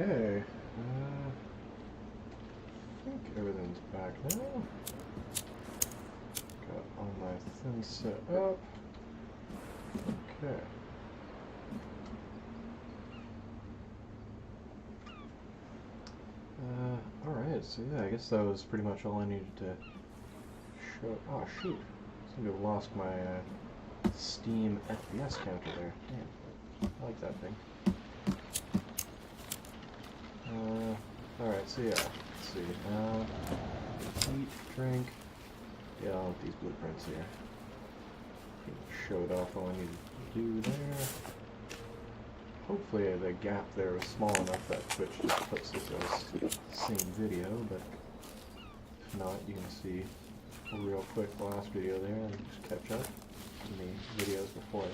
Okay. I think everything's back now. Got all my things set up. Okay. Alright, so yeah, I guess that was pretty much all I needed to show. Oh, shoot. I seem to have lost my Steam FPS counter there. Damn. I like that thing. Alright, so yeah. Let's see. Eat, drink. Yeah, I'll want these blueprints here. Showed off all I needed to do there. Hopefully the gap there was small enough that Twitch just puts this as same video, but if not, you can see a real quick last video there and just catch up in the videos before that.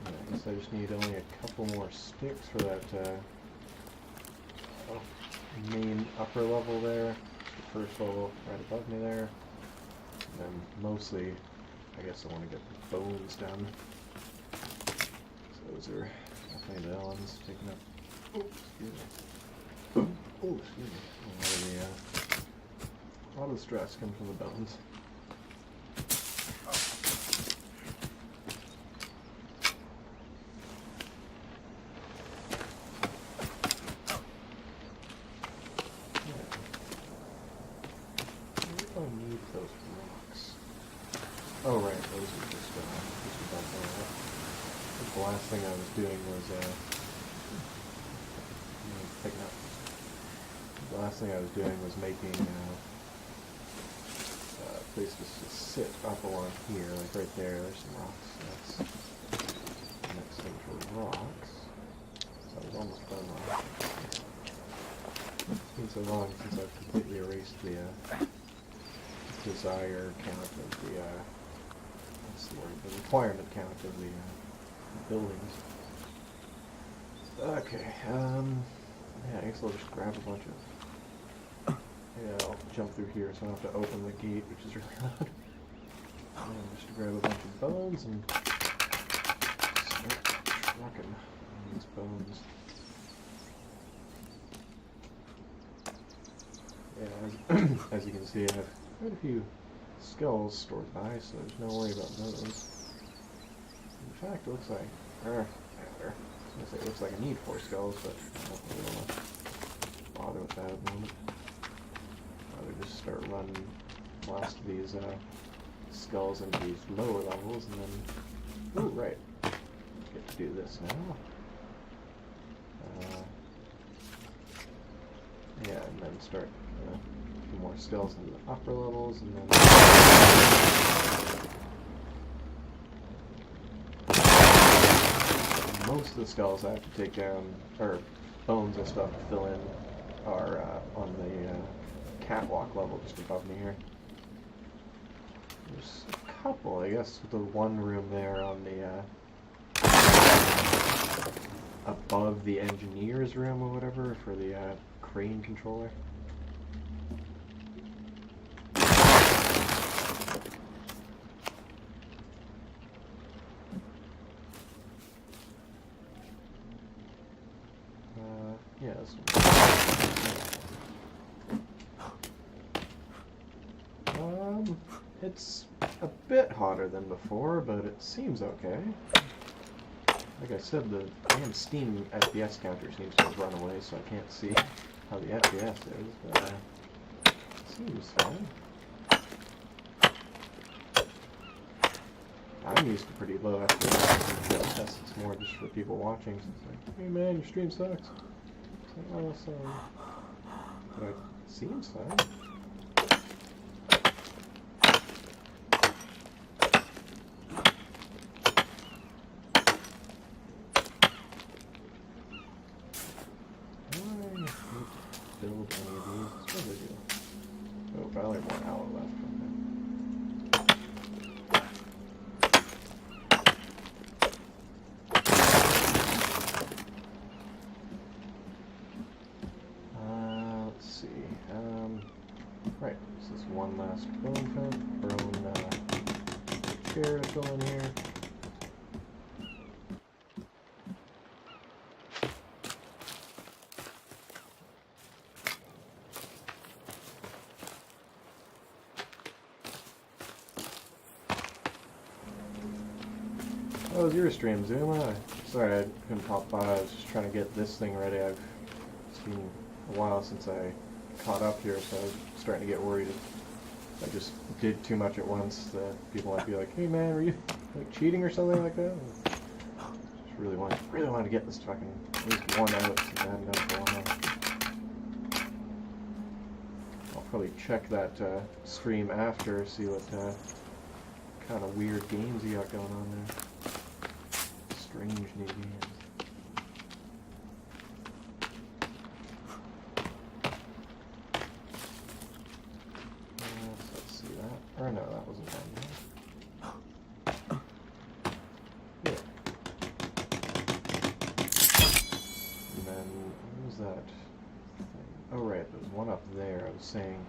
Yeah, I guess I just need only a couple more sticks for that main upper level there, the first level right above me there, and then mostly I guess I want to get the bones done. So those are definitely the ones taking up. Oh, excuse me. Oh, excuse me. A lot of the stress comes from the bones. Oh right, those are just about there. The last thing I was doing was picking up. The last thing I was doing was making places to sit up along here, like right there. There's some rocks. That's the next thing for rocks. So I was almost done rocks. It's been so long since I've completely erased the desire count of the the requirement count of the buildings. Okay, yeah, I guess I'll just grab a bunch of... Yeah, I'll jump through here so I don't have to open the gate, which is really loud. And just grab a bunch of bones and start trucking on these bones. Yeah, as you can see, I have quite a few skulls stored by, so there's no worry about those. In fact, it looks like, I was gonna say it looks like I need 4 skulls, but I don't really want to bother with that at the moment. I would just start running last of these skulls into these lower levels, and then, oh right, get to do this now. Yeah, and then start a few more skulls in the upper levels, and then most of the skulls I have to take down, or bones and stuff to fill in, are on the catwalk level just above me here. There's a couple, I guess, the one room there on the above the engineer's room or whatever for the crane controller. Yeah, this one. It's a bit hotter than before, but it seems okay. Like I said, the damn Steam FPS counter seems to have run away, so I can't see how the FPS is, but it seems fine. I'm used to pretty low FPS. It's more just for people watching. So it's like, hey man, your stream sucks. It's like, oh, sorry. But it seems fine. Build any of these. It's no big deal. Oh, probably more hour left from there. Let's see. Right. This is one last bone chair to fill in here. How was your stream, Zuma? Sorry I couldn't pop by. I was just trying to get this thing ready. It's been a while since I caught up here, so I was starting to get worried if I just did too much at once. People might be like, "Hey man, were you like cheating or something like that?" Just really wanted to get this fucking at least one out since I hadn't done it for a while. I'll probably check that stream after, see what kind of weird games you got going on there. Strange new games. Let's see that. Or no, that wasn't down there. Yeah. And then, what was that thing? Oh right, there's one up there. I was saying,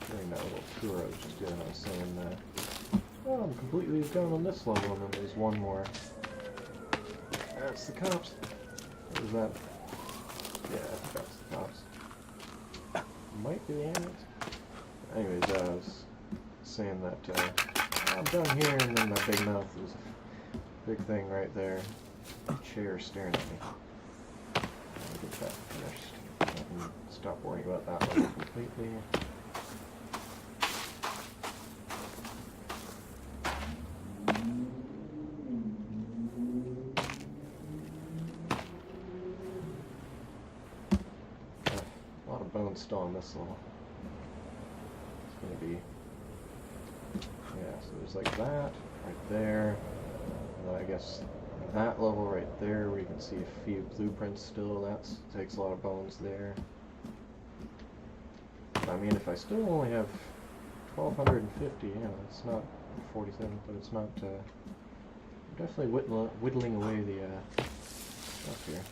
during that little tour I was just doing, I was saying that, oh, I'm completely done on this level, and then there's one more. That's the cops. What was that? Yeah, I think that's the cops. Might be the ambulance. Anyways, I was saying that I'm done here, and then that big mouth was a big thing right there. Chair staring at me. I'll get that finished. I can stop worrying about that one completely. Still on this level. It's going to be, yeah, so there's like that right there, and then I guess that level right there where you can see a few blueprints still. That takes a lot of bones there. I mean, if I still only have 1250, yeah, it's not 47, but it's not definitely whittling away the stuff here.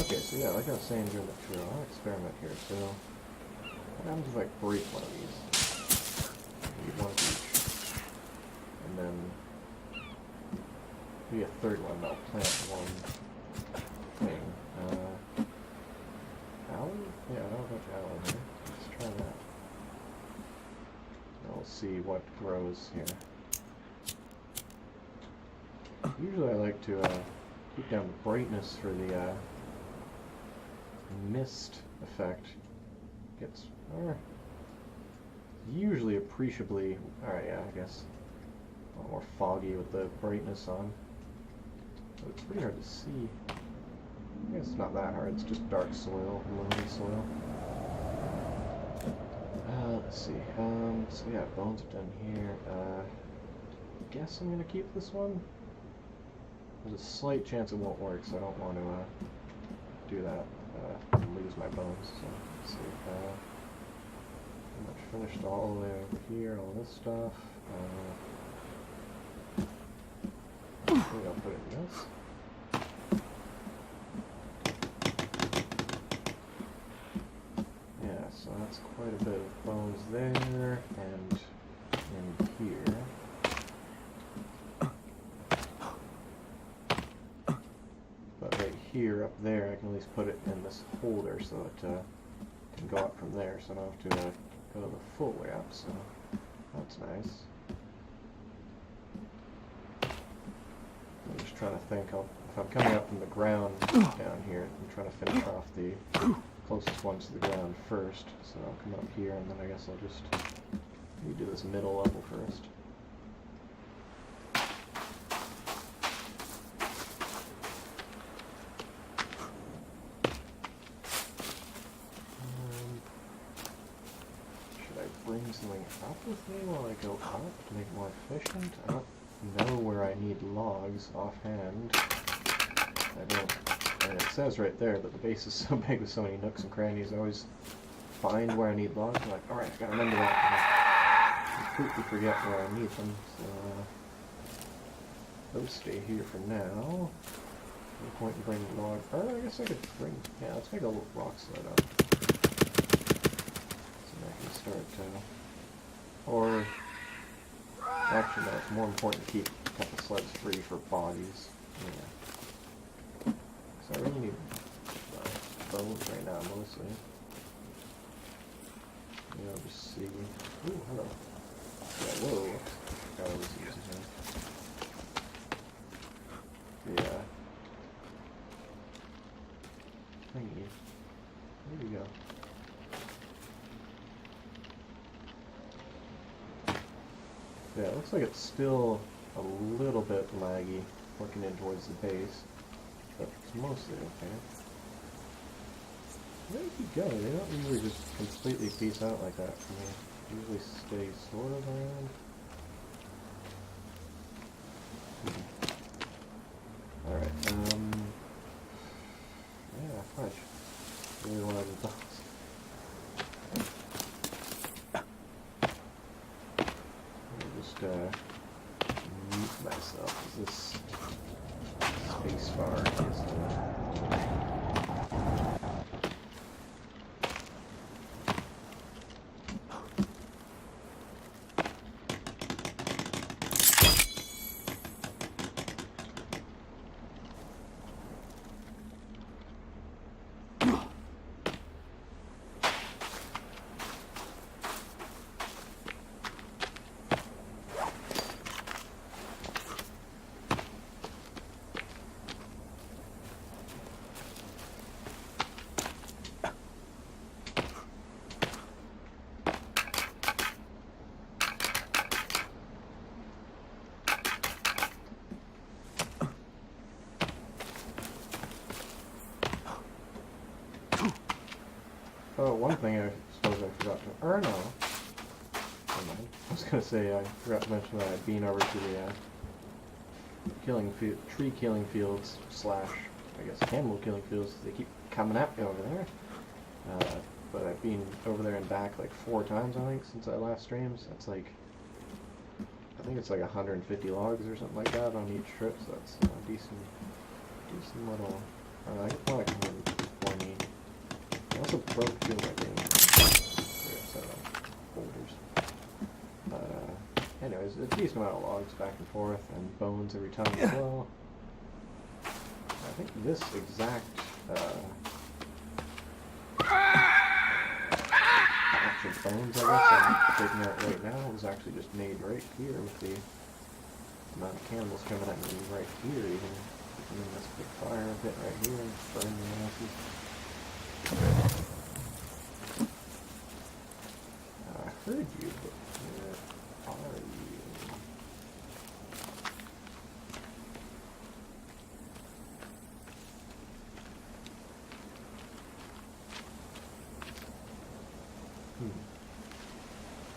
Okay, so yeah, like I was saying during the tour, I'll experiment here. So, what happens if I break one of these? I need one of each. And then, maybe a third one, I'll plant one thing. Allen? Yeah, I don't know about Allen here. Let's try that. And we'll see what grows here. Usually I like to keep down the brightness for the mist effect. Gets usually appreciably, alright, yeah, I guess a lot more foggy with the brightness on. But it's pretty hard to see. I guess it's not that hard, it's just dark soil, loamy soil. Let's see, so yeah, bones are done here. I guess I'm gonna keep this one. There's a slight chance it won't work, so I don't want to do that. Lose my bones. So let's see. Pretty much finished all the way over here. All this stuff. I think I'll put it in this. Yeah, so that's quite a bit of bones there, and in here. Here, up there, I can at least put it in this holder so it can go up from there, so I don't have to go the full way up, so that's nice. I'm just trying to think, if I'm coming up from the ground down here, I'm trying to finish off the closest ones to the ground first, so I'll come up here, and then I guess I'll just maybe do this middle level first. Bring something up with me while I go up to make it more efficient? I don't know where I need logs offhand. I don't, and it says right there that the base is so big with so many nooks and crannies, I always find where I need logs. I'm like, alright, I gotta remember that. And I completely forget where I need them, so those stay here for now. No point in bringing logs. Or I guess I could bring, yeah, let's make a little rock sled up. I can start, or actually no, it's more important to keep a couple sleds free for bodies. Yeah. So I really need bones right now, mostly. Yeah, I'll just see. Ooh, hello. Yeah, whoa. I was using him. Yeah, it looks like it's still a little bit laggy working in towards the base, but it's mostly okay. Where did he go? They don't usually just completely peace out like that for me. They usually stay sort of around. Alright, yeah, fudge. Really one of the thoughts. Let me just, mute myself, because this space bar is, oh, one thing I suppose I forgot to... Or no. Never mind. I was going to say, I forgot to mention that I've been over to the tree killing fields / I guess animal killing fields. They keep coming at me over there. But I've been over there and back like 4 times, I think, since I last streamed. So that's like... I think it's like 150 logs or something like that on each trip, so that's a decent little... I get one coming for me. I also broke 2 of my games. Boulders. Anyways, a decent amount of logs back and forth, and bones every time as well. I think this exact batch of bones, I guess, I'm taking out right now, was actually just made right here with the amount of candles coming at me right here, even. I mean, this big fire pit right here, burning the asses. I heard you, but where are you?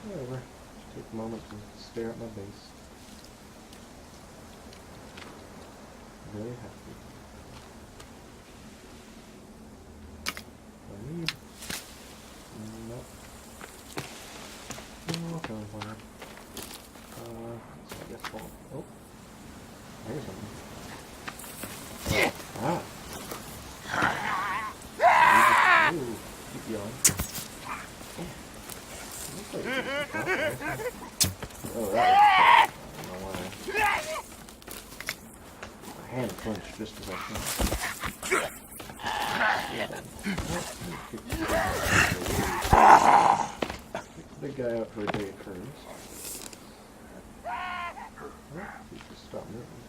Whatever. Just take a moment to stare at my base. Very happy. I need... Nope. No, come on. So I guess we'll... Oh. There's something. Ah. Ooh, keep yelling. Oh, that was... I don't know why. My hand clenched just as I shot. Kick the big guy out for a day first. Oh, he just stopped moving.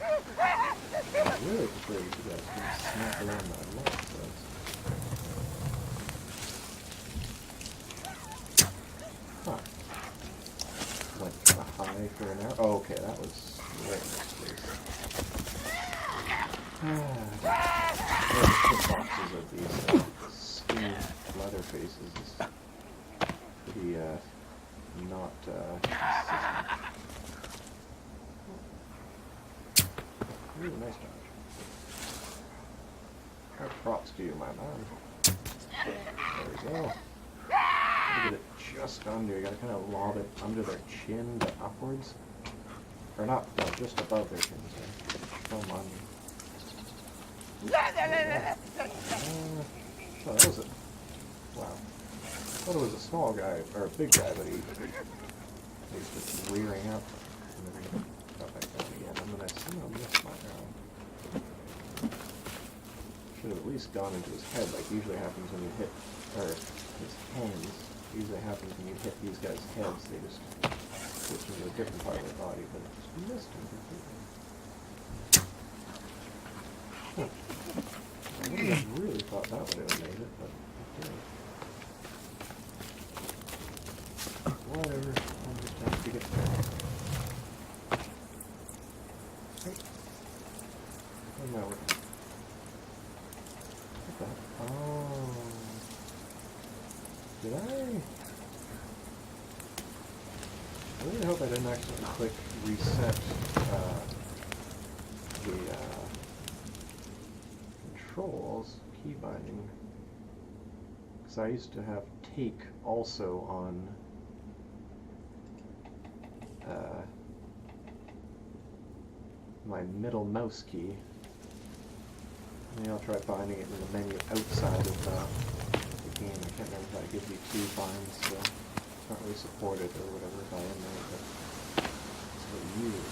I really prefer you guys to smack around my leg, so that's... Huh. Went high for an hour. Oh, okay, that was right next place. The boxes of these skinny leather faces is pretty, not, Ooh, nice dodge. Props to you, my man. There we go. Get it just under. You gotta kind of lob it under their chin but upwards. Or not, no, just above their chin. So come on. Oh, that was it. Wow. I thought it was a small guy, or a big guy, but he's just rearing up. And then he got back down again. And then I somehow missed my arrow. Should have at least gone into his head, like usually happens when you hit, or his hands. Usually happens when you hit these guys' heads. They just switch into a different part of their body, but it just missed him completely. Huh. I wouldn't have really thought that would have made it, but it did. Whatever. I'm just I really hope I didn't actually click reset the controls, key binding, because I used to have take also on my middle mouse key. Maybe I'll try binding it in the menu outside of the game. I can't remember if that gives you two binds, so it's not really supported or whatever by in there, but it's what you use.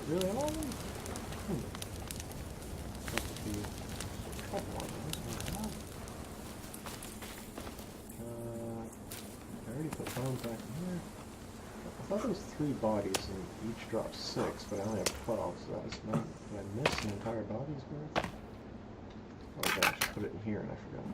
Really all of them? Must be a couple of those. I already put bones back in here. I thought there was 3 bodies and each dropped 6, but I only have 12, so that was not. Did I miss an entire body's worth? Oh my gosh, I put it in here and I forgot.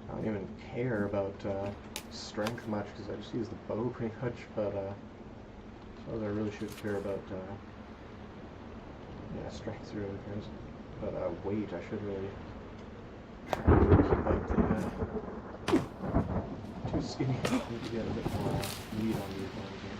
I don't even care about strength much because I just use the bow pretty much, but I suppose I really should care about yeah, strength really cares. But weight, I should really keep up the too skinny. I need to get a bit more meat on these ones here.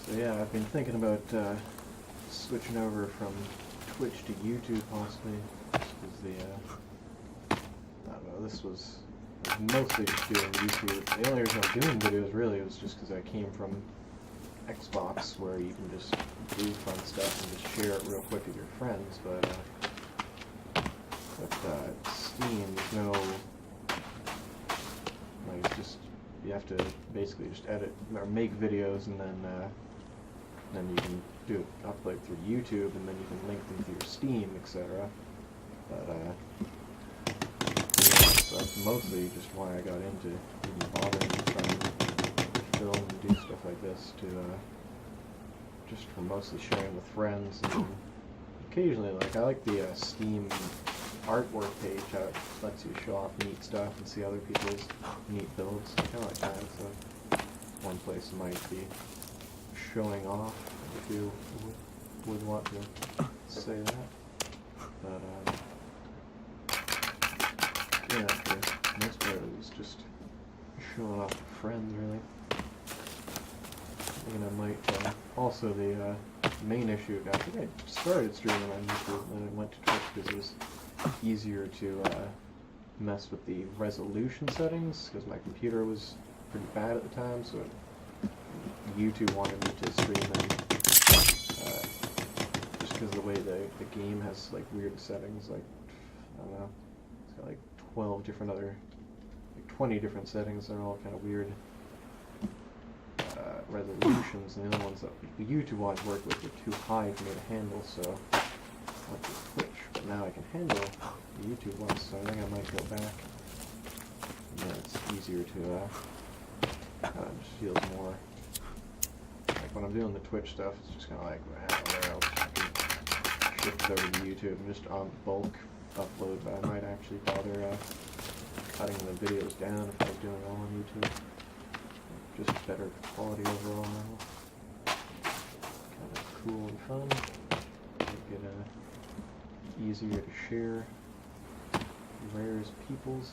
So yeah, I've been thinking about switching over from Twitch to YouTube possibly, just because the, I don't know, this was mostly just doing YouTube. The only reason I'm doing videos really was just because I came from Xbox, where you can just do fun stuff and just share it real quick with your friends, but But Steam, there's no, like, it's just, you have to basically just edit or make videos, and then you can upload through YouTube, and then you can link them through your Steam, etc. But yeah, so that's mostly just why I got into even bothering to try and film and do stuff like this, to just for mostly sharing with friends, and occasionally, like, I like the Steam artwork page, how it lets you show off neat stuff and see other people's neat builds. I kind of like that. So one place you might be showing off, if you would want to say that. But yeah, for the most part, it was just showing off to friends, really. And I might also the main issue. I think I started streaming on YouTube, and then I went to Twitch because it was easier to mess with the resolution settings, because my computer was pretty bad at the time, so YouTube wanted me to stream in just because of the way the game has like weird settings, like, I don't know, it's got like 12 different other, like 20 different settings, they're all kind of weird resolutions, and the other ones that the YouTube ones work with are too high for me to handle, so I went to Twitch, but now I can handle the YouTube ones, so I think I might go back. And yeah, it's easier to, just feels more, like when I'm doing the Twitch stuff, it's just kind of like, well, I'll shift it over to YouTube and just on bulk upload, but I might actually bother cutting the videos down if I was doing it all on YouTube. Just better quality overall now. Kind of cool and fun. Make it easier to share. Rare's peoples.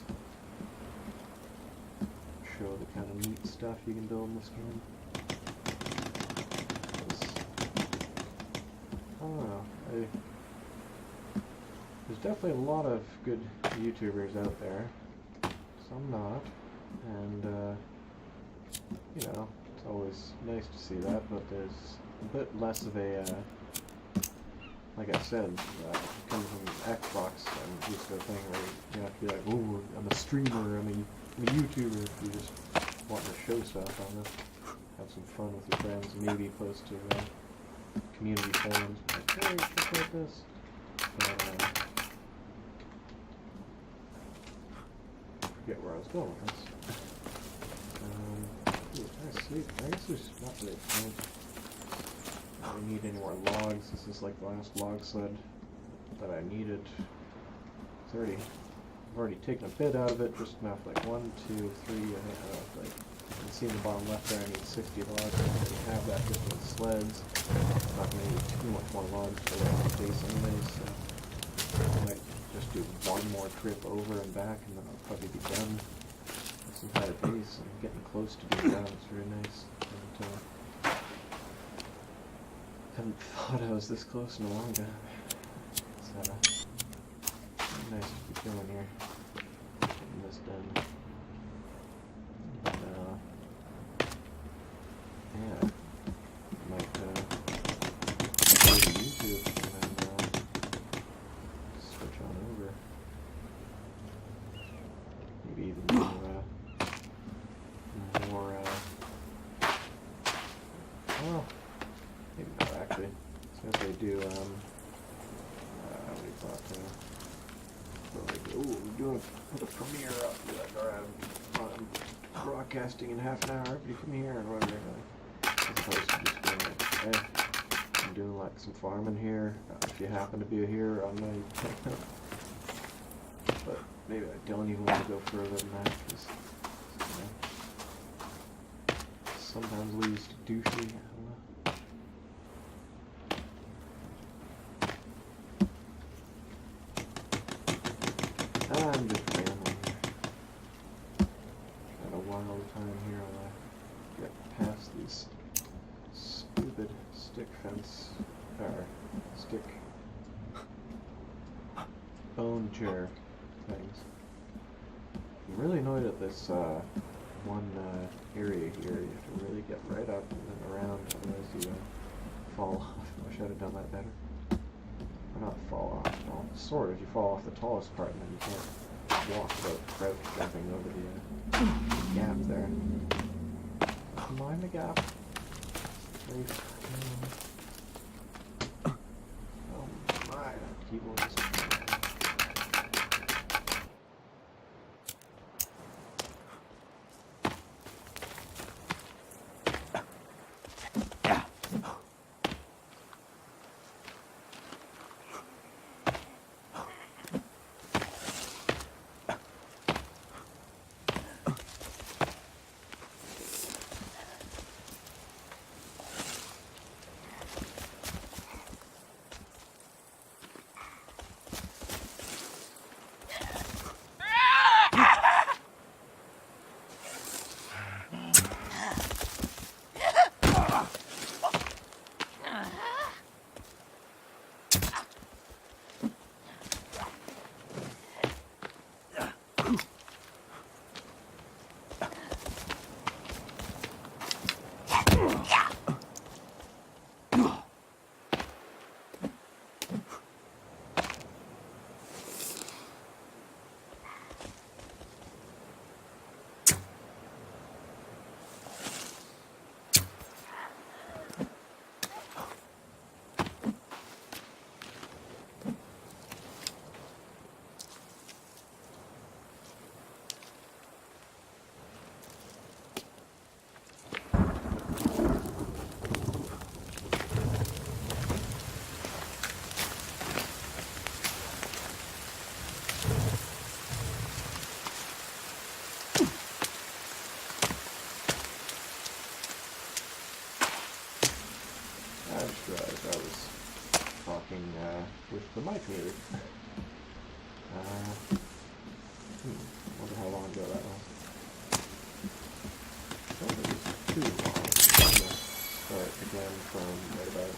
Show the kind of neat stuff you can build in this game. I don't know. There's definitely a lot of good YouTubers out there. Some not. And you know, it's always nice to see that, but there's a bit less of a, like I said, coming from Xbox, I'm used to a thing where you have to be like, oh, I'm a streamer, I'm a YouTuber, if you just want to show stuff on this, have some fun with your friends, maybe post to community forums, like, hey, check out this, but, I forget where I was going with this. I guess there's not really a point. I don't need any more logs. This is like the last log sled that I needed. I've already taken a bit out of it, just enough, like 1, 2, 3, like, you can see in the bottom left there I need 60 logs. I already have that just with sleds. I'm not going to need too much more logs for the base anyways, so I might just do one more trip over and back, and then I'll probably be done. This entire base, I'm getting close to being done. It's very nice. And, haven't thought I was this close in a long time. It's nice to be going here, getting this done. And, yeah, I might go to YouTube and then switch on over. Maybe even do more, well, maybe not actually. So if they do, what do you thought, ooh, we're doing put a premiere up, be like, alright, I'm broadcasting in half an hour, everybody come here, and whatever, like, as opposed to just being like, hey, I'm doing like some farming here, if you happen to be here on my, but maybe I don't even want to go further than that, because, you know, sometimes leads to douchey, I don't know. I'm just rambling here. Got a wild time here while I get past these stupid stick fence, or stick bone chair things. I'm really annoyed at this one area here. You have to really get right up and then around, otherwise you fall off. I wish I'd have done that better. Or not fall off, I'll Sort of. You fall off the tallest part and then you can't walk without crouch jumping over the gap there. Mind the gap. Oh my, that keyboard is... with the mic muted. Wonder how long ago that was. I don't think it's too long. I'm gonna start again from right about...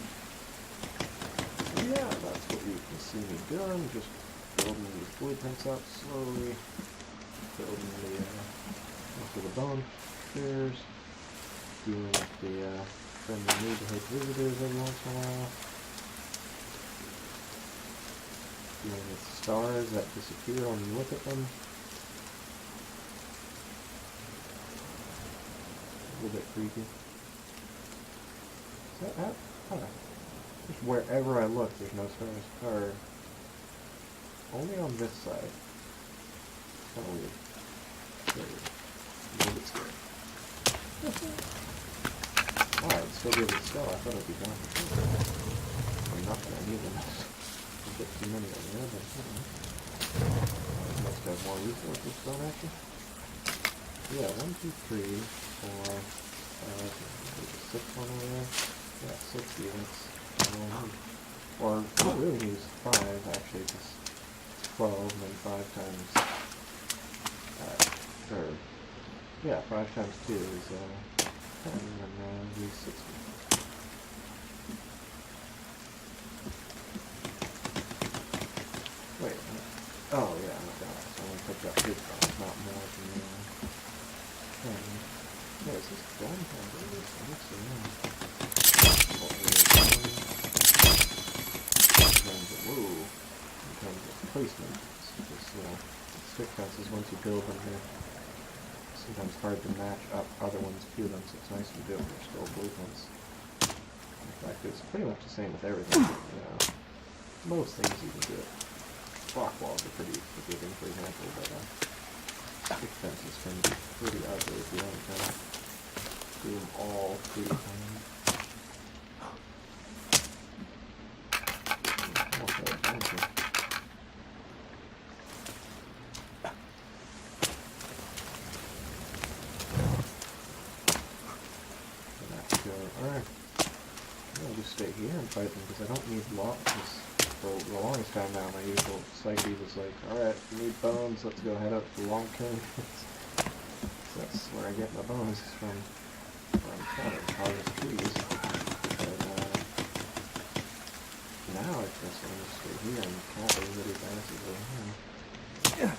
Yeah, that's what you can see me doing. Just building these blueprints up slowly. Building the most of the bone stairs. Doing the friendly neighborhood visitors every once in a while. Dealing with stars that disappear when you look at them. A little bit creepy. Is that out? Oh. Just wherever I look, there's no stars. Or only on this side. Kind of weird. Very weird. A little bit scary. Oh, I'd still be able to sell. I thought it'd be gone. Or nothing. I need them. A bit too many over there, but must have more resources thrown at you. Yeah, 1, 2, 3, 4, 5, 6 one over there. Yeah, 6 units. Or I really use 5 actually, because it's 12 and then 5 times. Yeah, 5 times 2 is 10 and then 60. Wait, oh yeah, my god, so I only picked up 2 pounds, not more than 10. Yeah, is this done? I think so, yeah. In terms of placement, it's stick fences, once you build them, they're sometimes hard to match up other ones to them, so it's nice to do it with still blueprints. In fact, it's pretty much the same with everything, most things you can do it. Rock walls are pretty forgiving, for example, but stick fences can be pretty ugly if you don't kind of do them all pre-timed. Alright, I'll just stay here and fight them because I don't need lots. For the longest time now, my usual psyche was like, alright, you need bones, let's go head up to Long King. So that's where I get my bones, is from where I'm trying to harvest trees. But now I guess I'm going to stay here and cap everybody's asses over here. Yeah.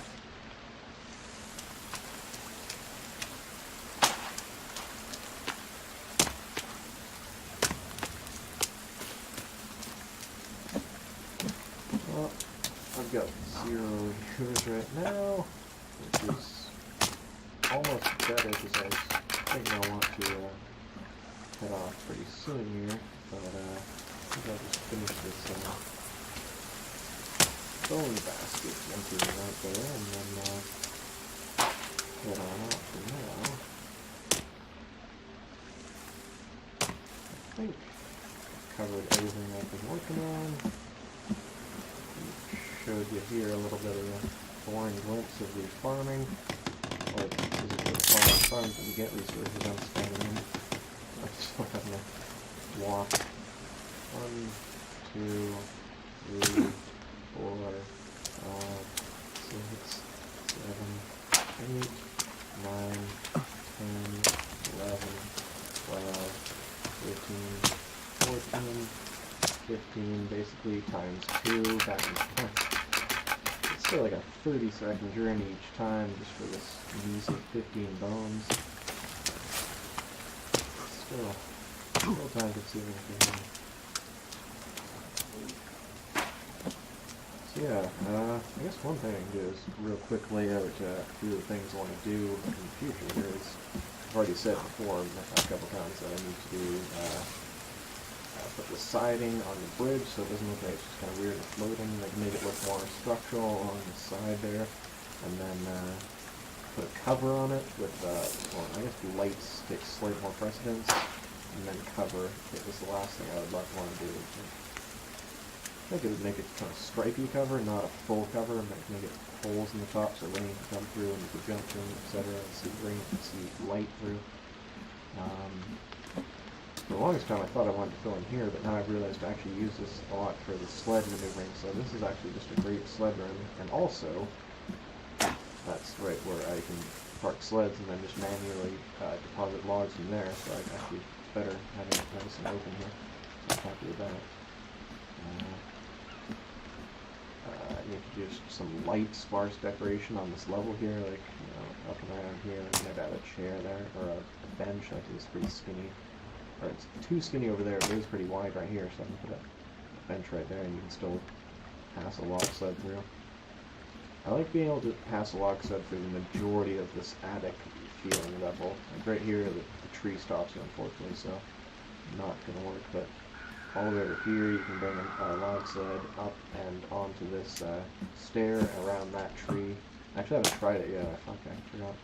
I've got 0 viewers right now, which is almost better because I think I want to head off pretty soon here, but I think I'll just finish this bone basket, emptying it out there, and then head on out for now. I think I've covered everything I've been working on. Showed you here a little bit of a boring glimpse of the farming, or physically the farms that you get resources I'm spending in. I'm still having to walk 1, 2, 3, 4, 5, 6, 7, 8, 9, 10, 11, 12, 13, 14, 15, basically times 2 back and forth. It's still like a 30-second journey each time just for this measly 15 bones. Still time consuming for me. So yeah, I guess one thing I can do is real quick lay out a few of the things I want to do in the future here. I've already said before a couple times that I need to do put the siding on the bridge so it doesn't look like it's just kind of weird and floating. Like make it look more structural along the side there, and then put a cover on it with, well, I guess lights take slightly more precedence, and then cover. It was the last thing I would want to do. I think it would make it kind of stripy cover, not a full cover, and make it holes in the top so rain can come through and you can jump through, etc. and see light through. For the longest time I thought I wanted to fill in here, but now I've realized I actually use this a lot for the sled maneuvering, so this is actually just a great sled run, and also, that's right where I can park sleds and then just manually deposit logs in there, so it's actually better having it nice and open here, so I'm happy with that. I need to do some light, sparse decoration on this level here, like, you know, up and around here, and maybe add a chair there, or a bench. I think it's pretty skinny. Or it's too skinny over there, but it is pretty wide right here, so I can put a bench right there and you can still pass a log sled through. I like being able to pass a log sled through the majority of this attic feeling level. Like right here, the tree stops you, unfortunately, so not going to work, but all the way over here you can bring a log sled up and onto this stair around that tree. Actually, I haven't tried it yet. Okay, I forgot.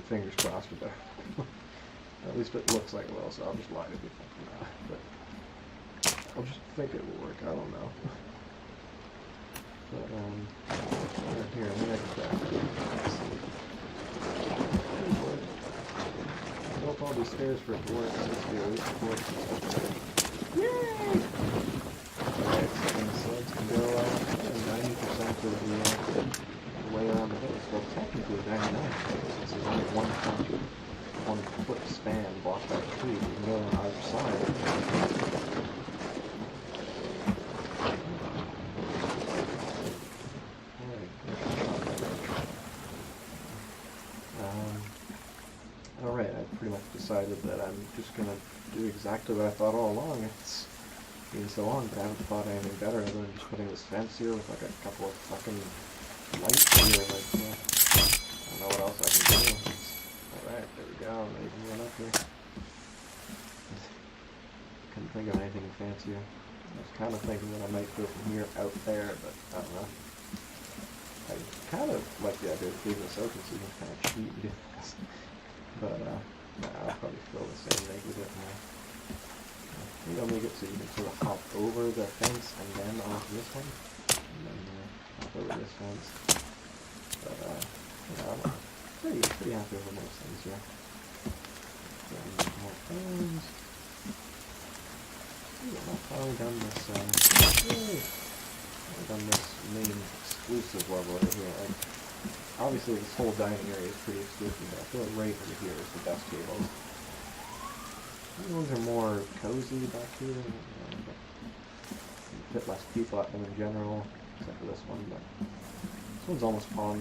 Fingers crossed with that. At least it looks like it will, so I'll just lie to people for now. But I'll just think it will work. I don't know. But right here, I'm gonna go up all these stairs for it to work. Let's do it. Yay! Alright, so the sleds can go 90% of the way around the base. Well, technically 99%. This is only one foot span blocked by a tree. You can go on either side. Alright, I've pretty much decided that I'm just going to do exactly what I thought all along. It's been so long, but I haven't thought anything better than just putting this fence here with like a couple of fucking lights here. Like, I don't know what else I can do. Alright, there we go. Now you can run up here. Couldn't think of anything fancier. I was kind of thinking that I might go from here out there, but I don't know. I kind of like the idea of leaving this open so you can kind of cheat and do this. But, nah, I'll probably fill the same thing with it more. Maybe I'll make it so you can sort of hop over the fence and then onto this one. And then hop over this fence. But, yeah, I'm pretty happy with most things here. More phones. I've finally done this, I've done this main exclusive level over here. Like, obviously this whole dining area is pretty exclusive, but I feel like right over here is the best tables. These ones are more cozy back here, but fit less people at them in general, except for this one, but this one's almost on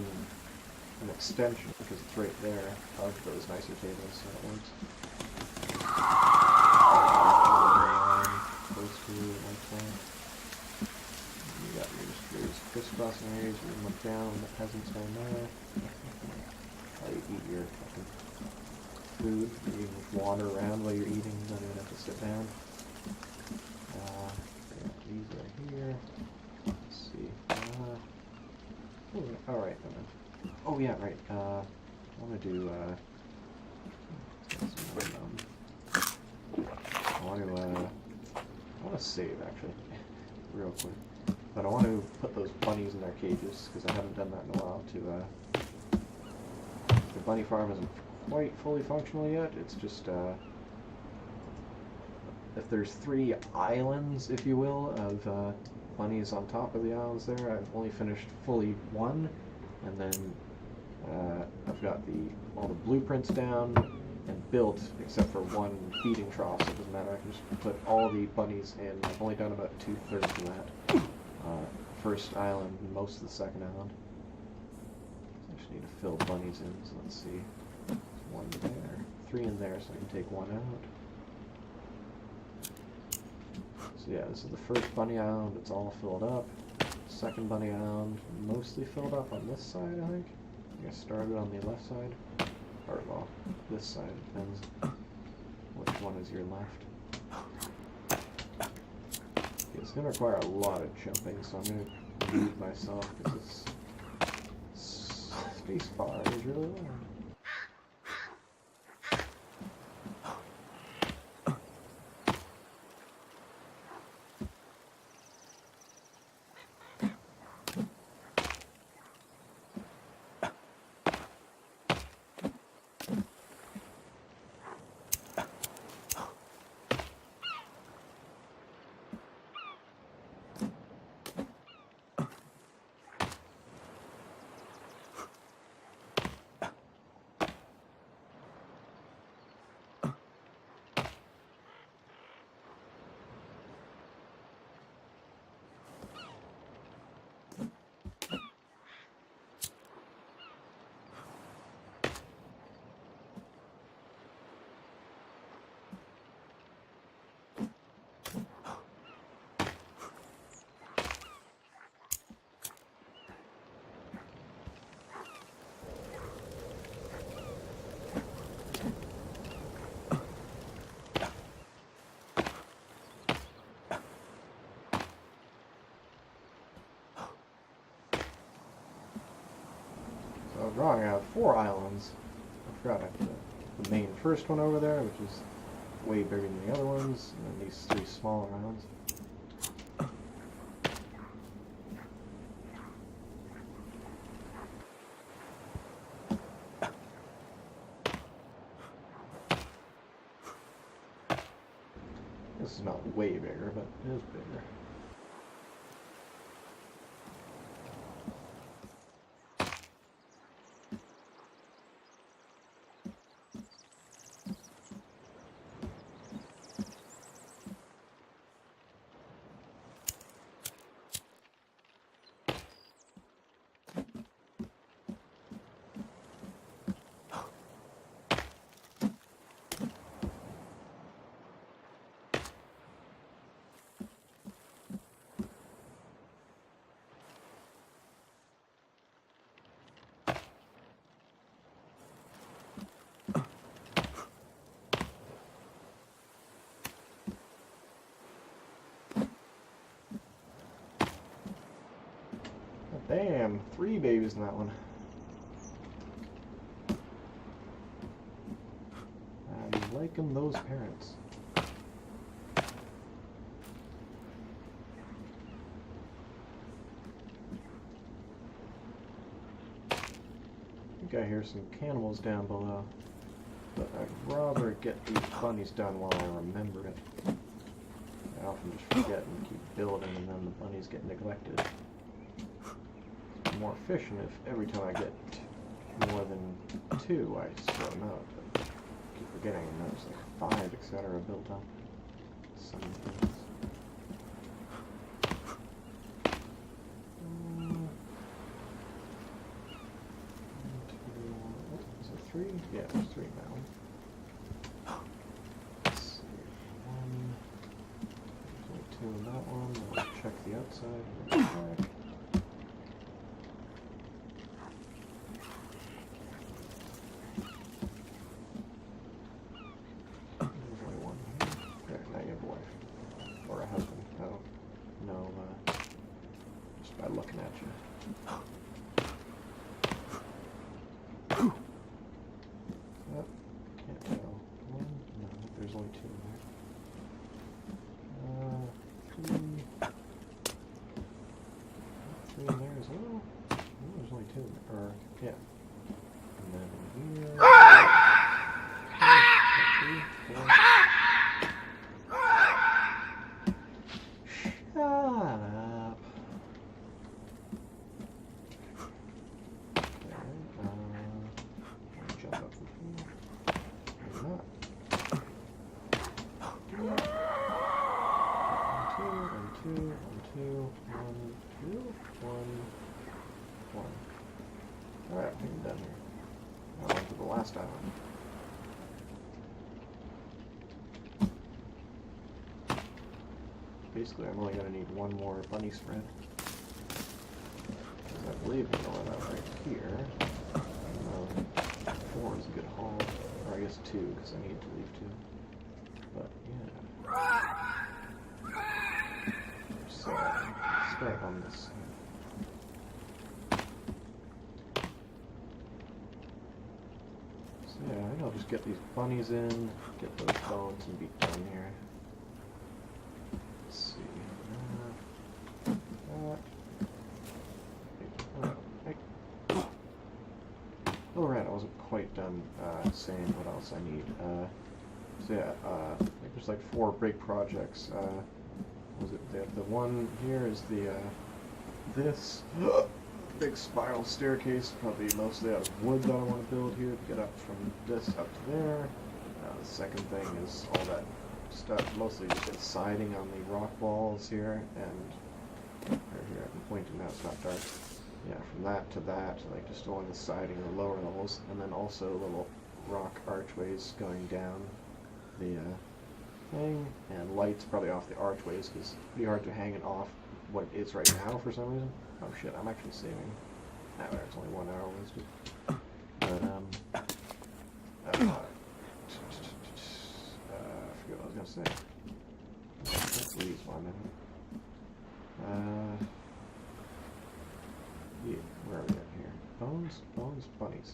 an extension because it's right there of those nicer tables, so it works. Close to like that. You got your crisscross crossing areas, you can look down, the peasants down there. While you eat your fucking food, you can wander around while you're eating, you don't even have to sit down. Yeah, these are here. Let's see. Alright, oh yeah, right. I want to do, I want to save, actually, real quick. But I want to put those bunnies in their cages, because I haven't done that in a while, the bunny farm isn't quite fully functional yet. It's just, if there's 3 islands, if you will, of bunnies on top of the islands there, I've only finished fully 1, and then I've got all the blueprints down and built, except for 1 feeding trough, so it doesn't matter. I can just put all the bunnies in. I've only done about 2/3 of that. First island, most of the second island. So I just need to fill bunnies in, so let's see. There's 1 there, 3 in there, so I can take 1 out. So yeah, this is the first bunny island, it's all filled up. Second bunny island, mostly filled up on this side, I think. I guess started on the left side. Or, well, this side, depends which one is your left. It's going to require a lot of jumping, so I'm going to mute myself, because this space bar is really loud. I was wrong, I have 4 islands. I forgot the main first one over there, which is way bigger than the other ones, and then these 3 smaller islands. This is not way bigger, but it is bigger. Damn, 3 babies in that one. I'm liking those parents. I think I hear some cannibals down below, but I'd rather get these bunnies done while I remember it. I often just forget and keep building, and then the bunnies get neglected. More efficient if every time I get more than 2 I throw them out, but I keep forgetting, and there's like 5 etc. built up. Some things. Is it 3? Yeah, there's 3 now. Let's see. 1. There's only 2 in that one. I'll check the outside. Back. at you. Oh, can't tell. One? No, there's only two in there. Three. Three in there as well? Oh, there's only two in there. Or, yeah. And then here. Three, four. Shut up. Jump up from here. Maybe not. One, two, one. Alright, I think I'm done here. Now on to the last island. Basically, I'm only going to need one more bunny spread. Because I believe I'm going out right here. 4 is a good haul. Or I guess 2, because I need to leave 2. But, yeah. So, start on this side. So, yeah, I think I'll just get these bunnies in, get those bones, and be done here. Let's see. Oh, right, I wasn't quite done saying what else I need. So yeah, I think there's like 4 big projects. Was it the one here is the this big spiral staircase, probably mostly out of wood that I want to build here to get up from this up to there. The second thing is all that stuff, mostly just the siding on the rock walls here, and right here I'm pointing now, it's not dark. Yeah, from that to that, like just along the siding or lower levels, and then also little rock archways going down the thing, and lights probably off the archways, because it's pretty hard to hang it off what it is right now for some reason. Oh shit, I'm actually saving. Nah, it's only 1 hour wasted. But, I forget what I was gonna say. Let's leave one minute. Yeah, where are we at here? Bones, bunnies.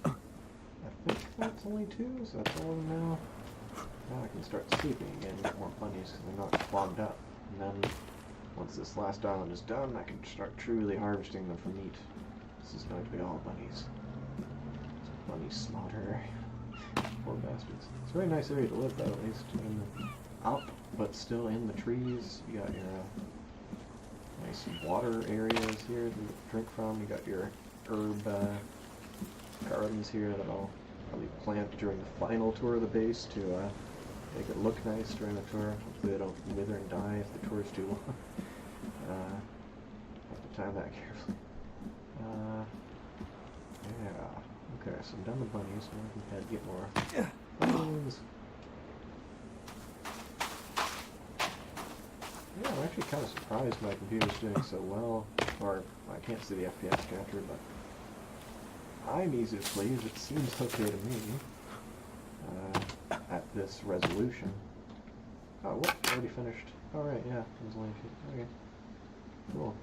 I think that's only 2, so that's all now. Now I can start sleeping again, get more bunnies because they're not clogged up. And then, once this last island is done, I can start truly harvesting them for meat. This is going to be all bunnies. It's a bunny slaughter. Poor bastards. It's a very nice area to live, though, at least. In the, up, but still in the trees. You got your nice water areas here to drink from. You got your herb gardens here that I'll probably plant during the final tour of the base to make it look nice during the tour. Hopefully they don't wither and die if the tour is too long. Have to time that carefully. Yeah. Okay, so I'm done with bunnies. Now I can head get more bunnies. Yeah, I'm actually kind of surprised my computer's doing so well. Or, I can't see the FPS counter, but I'm easy to please. It seems okay to me. At this resolution. Oh, what? Already finished. Alright, yeah. It was only a few. Okay. Cool.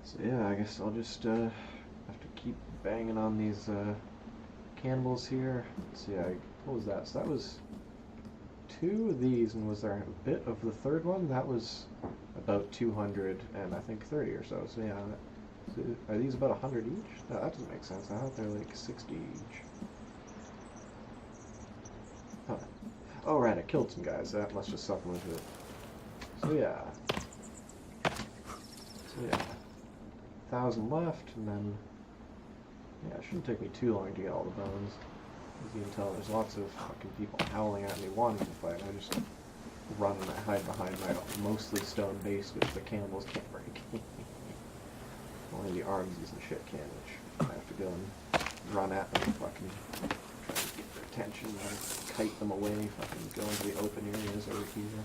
So yeah, I guess I'll just have to keep banging on these cannibals here. Let's see, what was that? So that was 2 of these, and was there a bit of the third one? That was about 200 and I think 30 or so. So yeah, so are these about 100 each? No, that doesn't make sense. I thought they're like 60 each. Huh. Oh right, I killed some guys. That must just supplement it. So yeah. 1,000 left, and then yeah, it shouldn't take me too long to get all the bones. As you can tell, there's lots of fucking people howling at me wanting to fight. I just run and I hide behind my mostly stone base, which the cannibals can't break. Only the armsies and shit can, which I have to go and run at them, fucking try to get their attention and kite them away, fucking go into the open areas over here.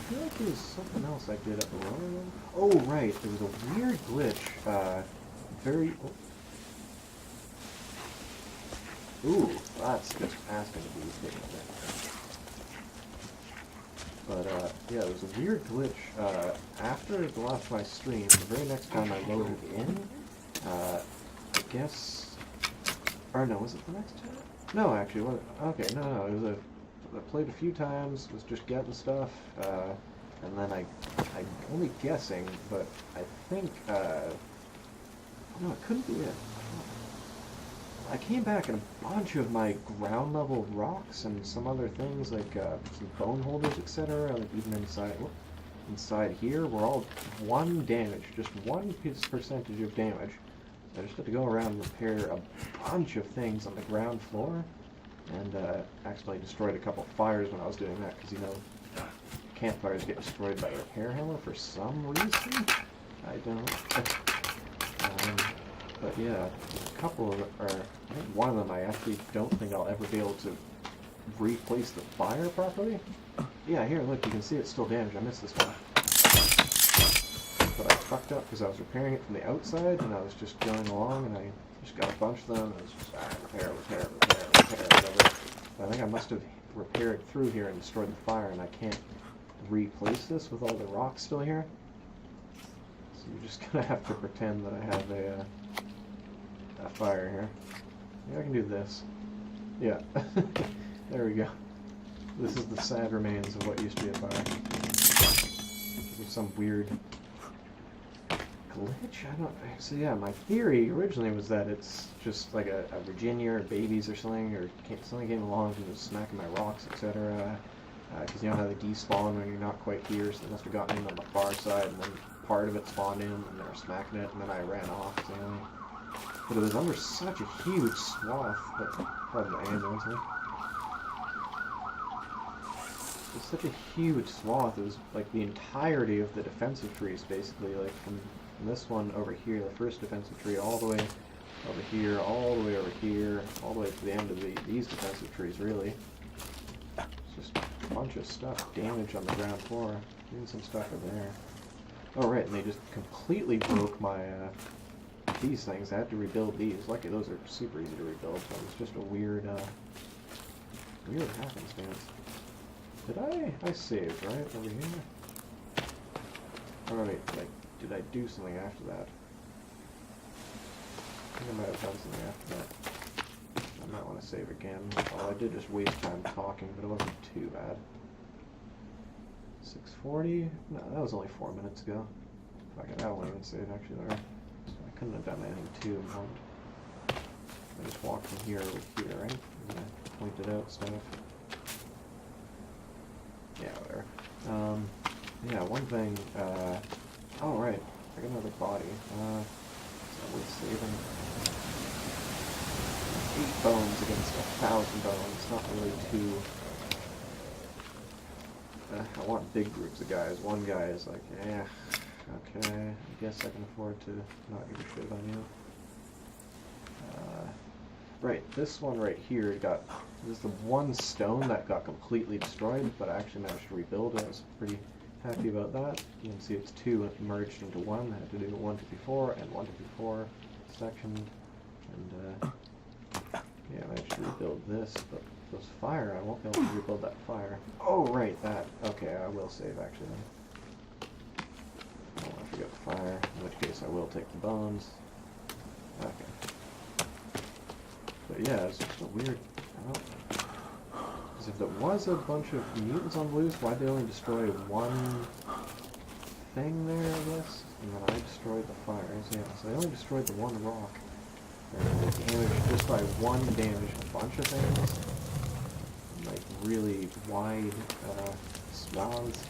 I feel like there was something else I did at the lower level. Oh, right, there was a weird glitch, very... Oh. Ooh, that's just asking to be taken a bit. But, yeah, there was a weird glitch, after the last of my stream, the very next time I loaded in, I guess... Or no, was it the next time? No, actually, what? Okay, no, it was I played a few times, was just getting stuff, and then I'm only guessing, but I think, no, it couldn't be it. I came back and a bunch of my ground level rocks and some other things like some bone holders, etc., like even inside here were all 1 damage, just 1% of damage. I just had to go around and repair a bunch of things on the ground floor, and accidentally destroyed a couple fires when I was doing that, because, you know, campfires get destroyed by a repair hammer for some reason. I don't. But yeah, a couple of, or I think one of them I actually don't think I'll ever be able to replace the fire properly. Yeah, here, look, you can see it's still damaged. I missed this one. But I fucked up because I was repairing it from the outside, and I was just going along, and I just got a bunch of them, and it was just, repair, whatever. But I think I must have repaired through here and destroyed the fire, and I can't replace this with all the rocks still here. So you're just gonna have to pretend that I have a fire here. Maybe I can do this. Yeah. There we go. This is the sad remains of what used to be a fire. Because of some weird glitch? I don't... So yeah, my theory originally was that it's just like a Virginia or babies or something, or something came along and was smacking my rocks, etc. Because you know how they despawn when you're not quite here, so they must have gotten in on the far side, and then part of it spawned in, and they were smacking it, and then I ran off, so... But it was under such a huge swath that... Pardon my ambulance, man. It was such a huge swath, it was like the entirety of the defensive trees, basically, like from this one over here, the first defensive tree, all the way over here, all the way over here, all the way to the end of these defensive trees, really. It's just a bunch of stuff, damage on the ground floor, even some stuff over there. Oh right, and they just completely broke my, these things. I had to rebuild these. Lucky those are super easy to rebuild, but it's just a weird, weird happenstance. Did I saved, right, over here? Alright, did I do something after that? I think I might have done something after that. I might want to save again. Well, I did just waste time talking, but it wasn't too bad. 6:40? No, that was only 4 minutes ago. Fuck it, I won't even save actually there. So I couldn't have done anything too important. I just walked from here over here, right? And I pointed out stuff. Yeah, whatever. Yeah, one thing, oh right, I got another body. So we're saving 8 bones against 1,000 bones, not really too... I want big groups of guys. One guy is like, eh, okay, I guess I can afford to not give a shit on you. Right, this one right here got, this is the one stone that got completely destroyed, but I actually managed to rebuild it. I was pretty happy about that. You can see it's 2 merged into 1. I had to do 1 to before and 1 to before section, and yeah, I managed to rebuild this, but those fire, I won't be able to rebuild that fire. Oh, right, that. Okay, I will save, actually, then. I don't want to forget the fire, in which case I will take the bones. Okay. But yeah, it's just a weird... I don't... Because if there was a bunch of mutants on the loose, why'd they only destroy one thing there, I guess? And then I destroyed the fires, yeah. So they only destroyed the one rock. And they damaged, just by 1 damage, a bunch of things. Like really wide swaths,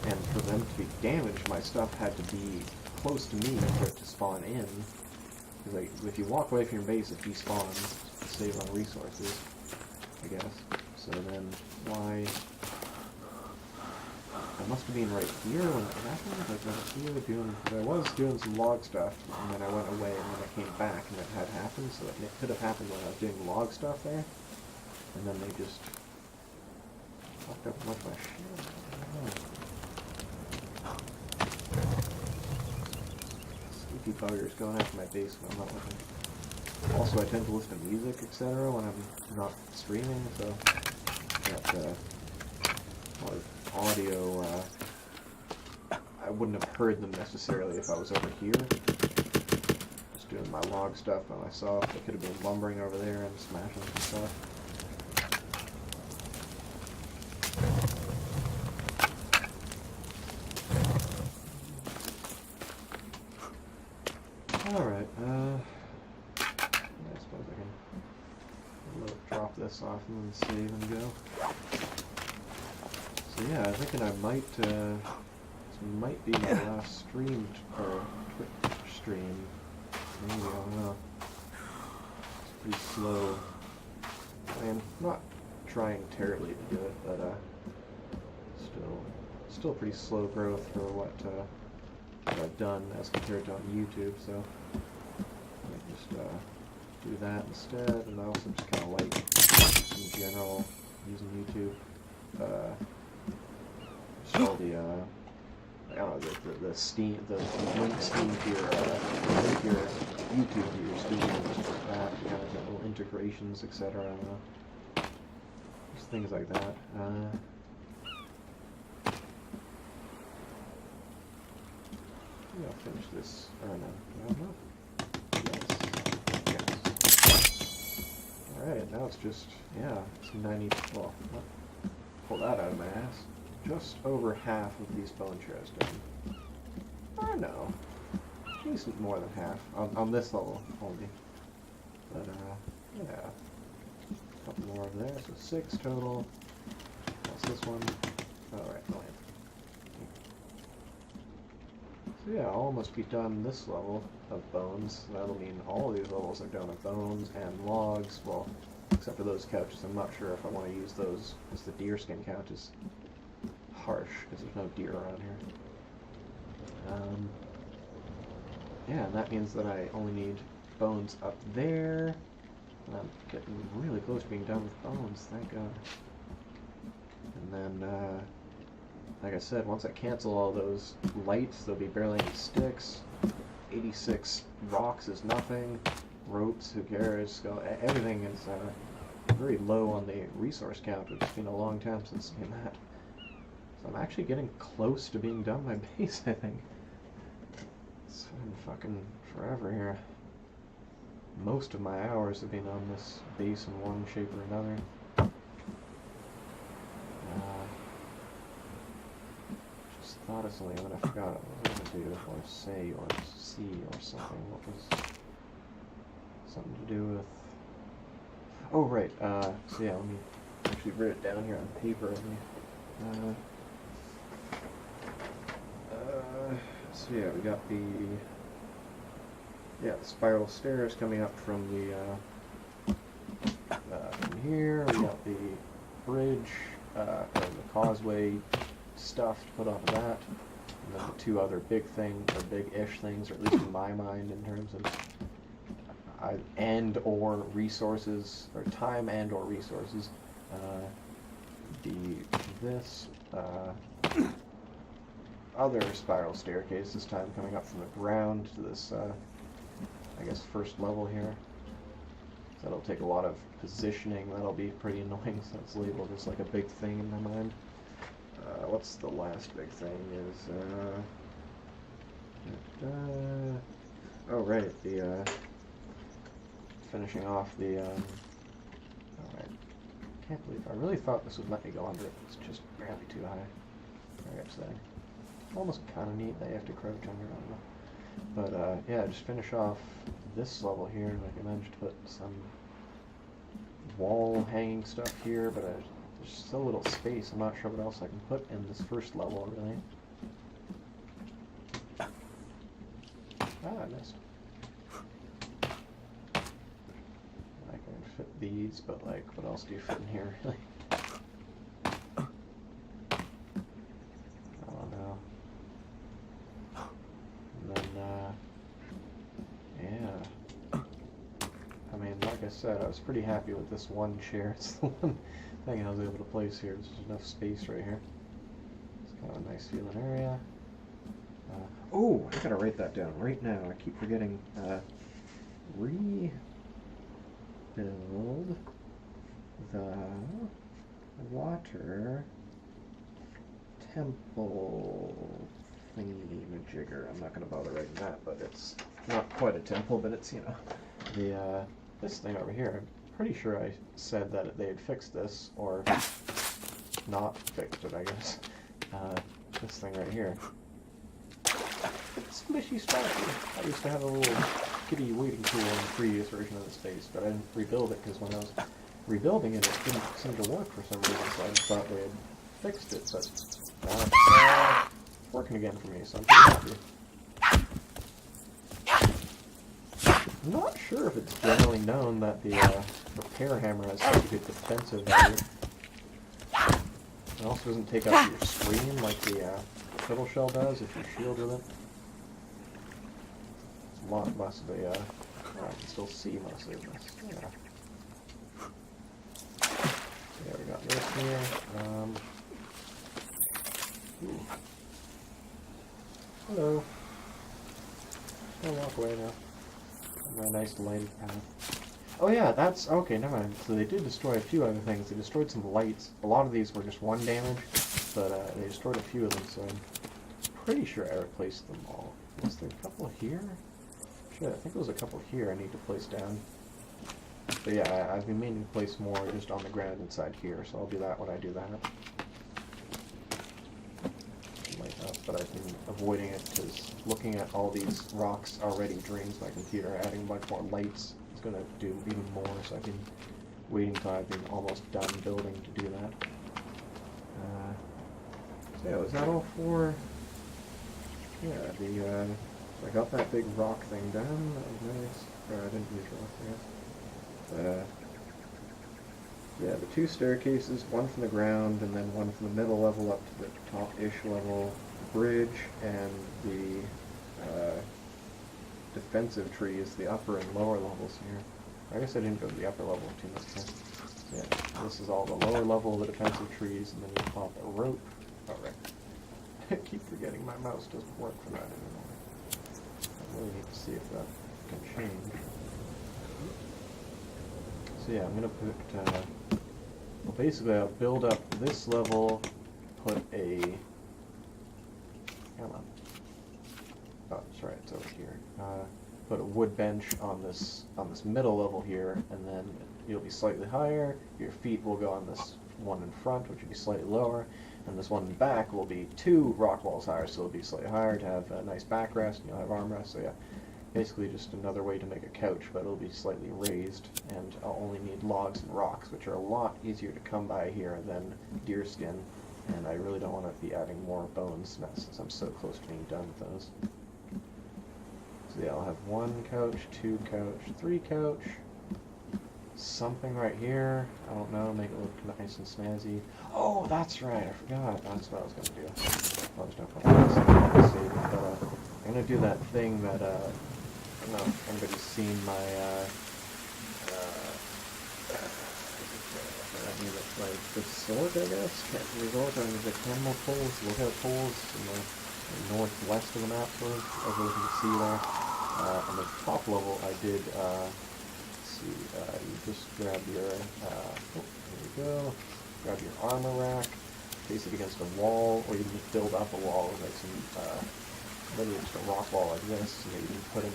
and for them to be damaged, my stuff had to be close to me for it to spawn in. Because like, if you walk away from your base, it despawns to save on resources, I guess. So then, why? I must have been right here when it happened. Like I was here doing, I was doing some log stuff, and then I went away, and then I came back, and it had happened. So it could have happened when I was doing log stuff there. And then they just fucked up a bunch of my shit. Sleepy buggers going after my base when I'm not looking. Also, I tend to listen to music, etc. when I'm not streaming, so that a lot of audio, I wouldn't have heard them necessarily if I was over here. Just doing my log stuff by myself. I could have been lumbering over there and smashing some stuff. Alright, I suppose I can drop this off and then save and go. So yeah, I'm thinking I might, this might be my last stream, or Twitch stream. Maybe, I don't know. It's pretty slow. I am not trying terribly to do it, but still pretty slow growth for what I've done as compared to on YouTube, so I might just do that instead, and I also just kind of like, in general, using YouTube, just all the, I don't know, the steam, the link steam to your YouTube to your stream, just like that, kind of little integrations, etc. I don't know, just things like that. I'll finish this, or no, yes. Alright, now it's just, yeah, it's 90, well, pull that out of my ass. Just over half of these bone chairs done. Or no, at least more than half, on this level only. But, yeah, a couple more over there, so 6 total. That's this one. Alright, the lamp. So yeah, I'll almost be done this level of bones. That'll mean all of these levels are done of bones and logs. Well, except for those couches. I'm not sure if I want to use those, because the deer skin couch is harsh, because there's no deer around here. Yeah, and that means that I only need bones up there. And I'm getting really close to being done with bones, thank God. And then, like I said, once I cancel all those lights, there'll be barely any sticks. 86 rocks is nothing. Ropes, who cares? Everything is very low on the resource count. It's been a long time since I've seen that. So I'm actually getting close to being done my base, I think. It's been fucking forever here. Most of my hours have been on this base in one shape or another. Thought of something, but I forgot what I was going to do, or say, or see, or something. What was something to do with? Oh, right. So yeah, let me actually write it down here on paper. So yeah, we got the spiral stairs coming up from the from here. We got the bridge or the causeway stuff to put on that, and then the two other big thing, or big-ish things, or at least in my mind, in terms of and/or resources, or time and/or resources. This other spiral staircase, this time coming up from the ground to this, I guess, first level here. So that'll take a lot of positioning. That'll be pretty annoying, so it's labeled as like a big thing in my mind. What's the last big thing is, oh right, the, finishing off the, alright, can't believe, I really thought this would let me go under it, it's just barely too high, very upsetting. Almost kind of neat that you have to crouch under, I don't know. But, yeah, just finish off this level here, like I managed to put some wall hanging stuff here, but there's so little space, I'm not sure what else I can put in this first level, really. I missed. I can fit these, but like, what else do you fit in here, really? I don't know. And then, yeah. I mean, like I said, I was pretty happy with this one chair. It's the one thing I was able to place here. There's enough space right here. nice feeling area. Oh, I gotta write that down right now. I keep forgetting. Rebuild the water temple thingy-majigger. I'm not gonna bother writing that, but it's not quite a temple, but it's, you know, the this thing over here. I'm pretty sure I said that they had fixed this, or not fixed it, I guess. This thing right here. It's squishy sparky. I used to have a little kitty waiting pool in the previous version of the space, but I didn't rebuild it because when I was rebuilding it, it didn't seem to work for some reason, so I just thought they had fixed it, but now it's working again for me, so I'm pretty happy. I'm not sure if it's generally known that the repair hammer has such a good defensive value. It also doesn't take up your screen like the turtle shell does if you shield with it. It's a lot less of a, I can still see most of this. Yeah. Yeah, we got this here. Ooh. Hello. I'll walk away now. My nice lighted path. Oh yeah, that's okay. Never mind. So they did destroy a few other things. They destroyed some lights. A lot of these were just one damage, but they destroyed a few of them. So I'm pretty sure I replaced them all. Was there a couple here? Shit, I think there was a couple here I need to place down. But yeah, I've been meaning to place more just on the ground inside here, so I'll do that when I do that. But I've been avoiding it because looking at all these rocks already drains my computer. Adding a bunch more lights is going to do even more, so I've been waiting till I've been almost done building to do that. So yeah, was that all for... Yeah, I got that big rock thing done. That was nice. I didn't use rock, I guess. Yeah, the two staircases, one from the ground and then one from the middle level up to the top-ish level, the bridge, and the defensive trees, the upper and lower levels here. I guess I didn't go to the upper level too much time. Yeah, this is all the lower level of the defensive trees, and then you pop a rope. Oh, right. I keep forgetting my mouse doesn't work for that anymore. I really need to see if that can change. So yeah, I'm going to put, well basically I'll build up this level, put a, come on, oh that's right, it's over here, put a wood bench on this middle level here, and then you'll be slightly higher, your feet will go on this one in front, which will be slightly lower, and this one in back will be 2 rock walls higher, so it'll be slightly higher to have a nice backrest, and you'll have armrest, so yeah. Basically just another way to make a couch, but it'll be slightly raised, and I'll only need logs and rocks, which are a lot easier to come by here than deer skin, and I really don't want to be adding more bones since I'm so close to being done with those. So yeah, I'll have 1 couch, 2 couch, 3 couch, something right here, I don't know, make it look nice and snazzy. Oh, that's right, I forgot, that's what I was going to do. Well, there's no point in saving, but I'm going to do that thing that, I don't know if anybody's seen my, the sword, I guess? Resort on the camel poles, lookout poles in the northwest of the map, sort of, as you can see there. On the top level, I did, let's see, you just grab your, oh, there you go, grab your armor rack, place it against a wall, or you can just build up a wall with like some, literally just a rock wall like this, and you can put it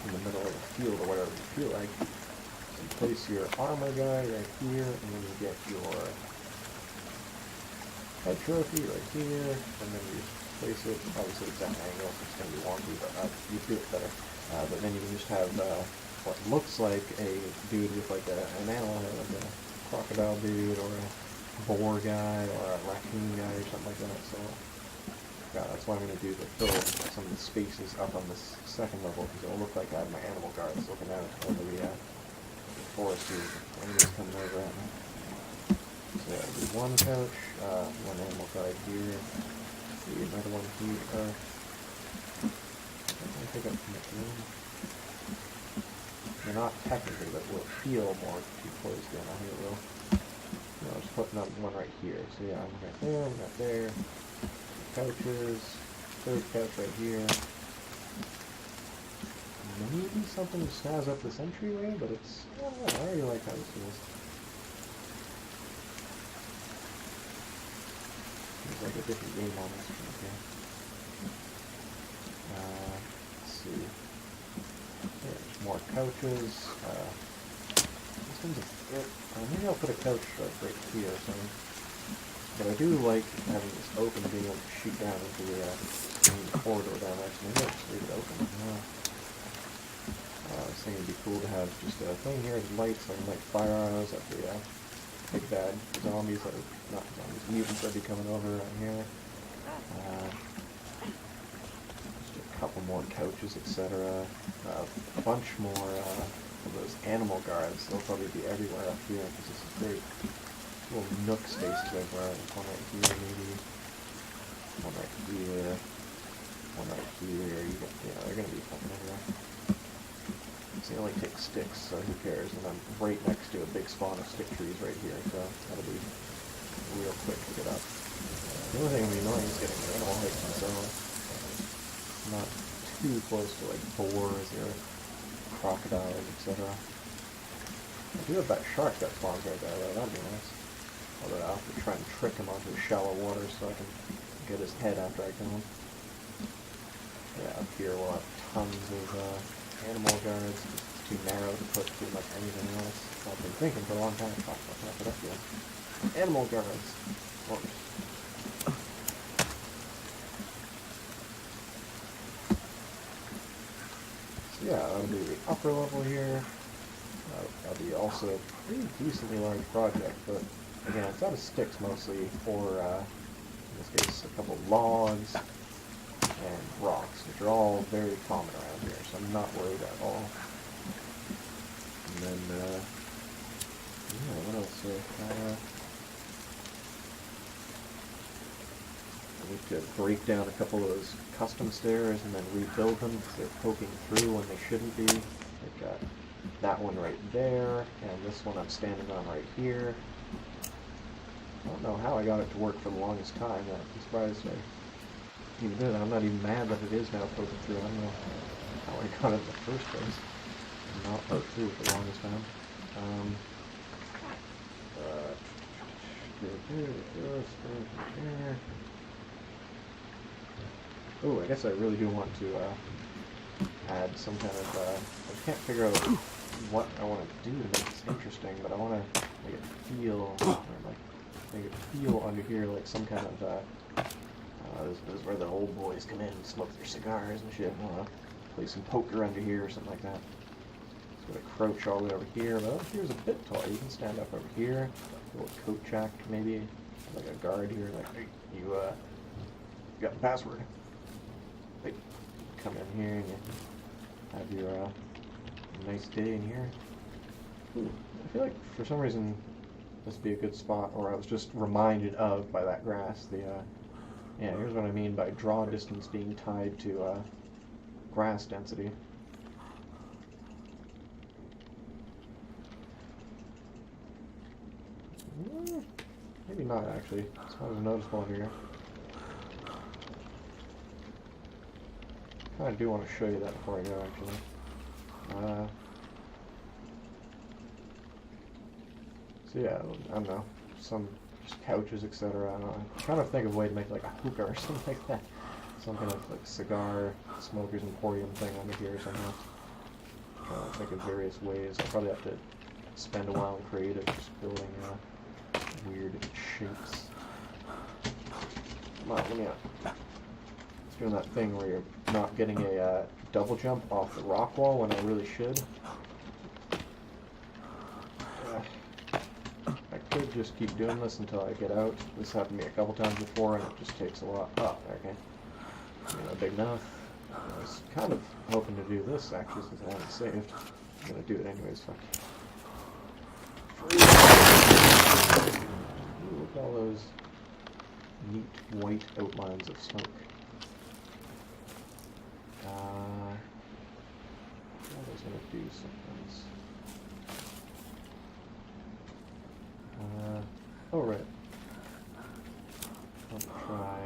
in the middle of the field or whatever you feel like. So you place your armor guy right here, and then you get your head trophy right here, and then you just place it, obviously it's at an angle, so it's going to be wonky, but you feel it better. But then you can just have what looks like a dude with like an animal head, like a crocodile dude, or a boar guy, or a raccoon guy, or something like that. So yeah, that's what I'm going to do to fill some of the spaces up on this second level, because it'll look like I have my animal guards looking out over the forest here. Enemies coming over at me. So yeah, do 1 couch, 1 animal guard here, see another one here. I think I'm too much room. They're not technically, but will feel more too close in. I think it will. No, just putting up one right here. So yeah, I'm right there, I'm right there. couches. Third couch right here. Maybe something to snazz up this entryway, but it's... I don't know, I already like how this feels. Seems like a different game almost. Okay. Let's see. There's more couches. This one's a bit... maybe I'll put a couch right here or something. But I do like having this open, being able to shoot down into the main corridor down there. So maybe I'll just leave it open. I was thinking it'd be cool to have just a thing here with lights, so I can light fire arrows at the big bad zombies, that are, not zombies, mutants that would be coming over right here. Just a couple more couches, etc. A bunch more of those animal guards. They'll probably be everywhere up here, because this is great. Little nook spaces everywhere. One right here, maybe. One right here. One right here. They're going to be fucking everywhere. So they only take sticks, so who cares? And I'm right next to a big spawn of stick trees right here, so that'll be real quick to get up. The only thing that'll be annoying is getting the animal hikes themselves. Not too close to like boars or crocodiles, etc. I do have that shark that spawns right there, though. That'd be nice. Although I'll have to try and trick him onto the shallow water so I can get his head after I kill him. Yeah, up here we'll have tons of animal guards. It's too narrow to put too much anything else. I've been thinking for a long time about what put up here. Animal guards. Works. So yeah, that'll be the upper level here. That'll be also a pretty decently large project, but again, it's out of sticks mostly, or in this case, a couple logs and rocks, which are all very common around here, so I'm not worried at all. And then, yeah, what else here? I need to break down a couple of those custom stairs and then rebuild them, because they're poking through when they shouldn't be. I've got that one right there, and this one I'm standing on right here. I don't know how I got it to work for the longest time. I'm surprised I even did. I'm not even mad that it is now poking through. I don't know how I got it in the first place. Not poked through for the longest time. Oh, I guess I really do want to add some kind of, I can't figure out what I want to do to make this interesting, but I want to make it feel, or like, make it feel under here like some kind of, this is where the old boys come in and smoke their cigars and shit. I want to play some poker under here or something like that. It's going to crouch all the way over here, but over here's a bit tall. You can stand up over here, a little coat check maybe, like a guard here, like, hey, you got the password. They come in here and you have your nice day in here. Ooh, I feel like for some reason this would be a good spot, or I was just reminded of by that grass. Yeah, here's what I mean by draw distance being tied to grass density. Maybe not actually. It's not as noticeable under here. I do want to show you that before I go, actually. So yeah, I don't know, some just couches, etc. I don't know. I'm trying to think of a way to make like a hookah or something like that. Some kind of like cigar smoker's emporium thing under here somehow. I'm trying to think of various ways. I'll probably have to spend a while in creative, just building weird shapes. Come on, let me out. It's doing that thing where you're not getting a double jump off the rock wall when I really should. I could just keep doing this until I get out. This happened to me a couple times before, and it just takes a lot. Oh, okay. Big enough. I was kind of hoping to do this actually, since I haven't saved. I'm gonna do it anyways. Fuck. Ooh, look at all those neat white outlines of smoke. I was gonna do something else. Oh right. I'll try.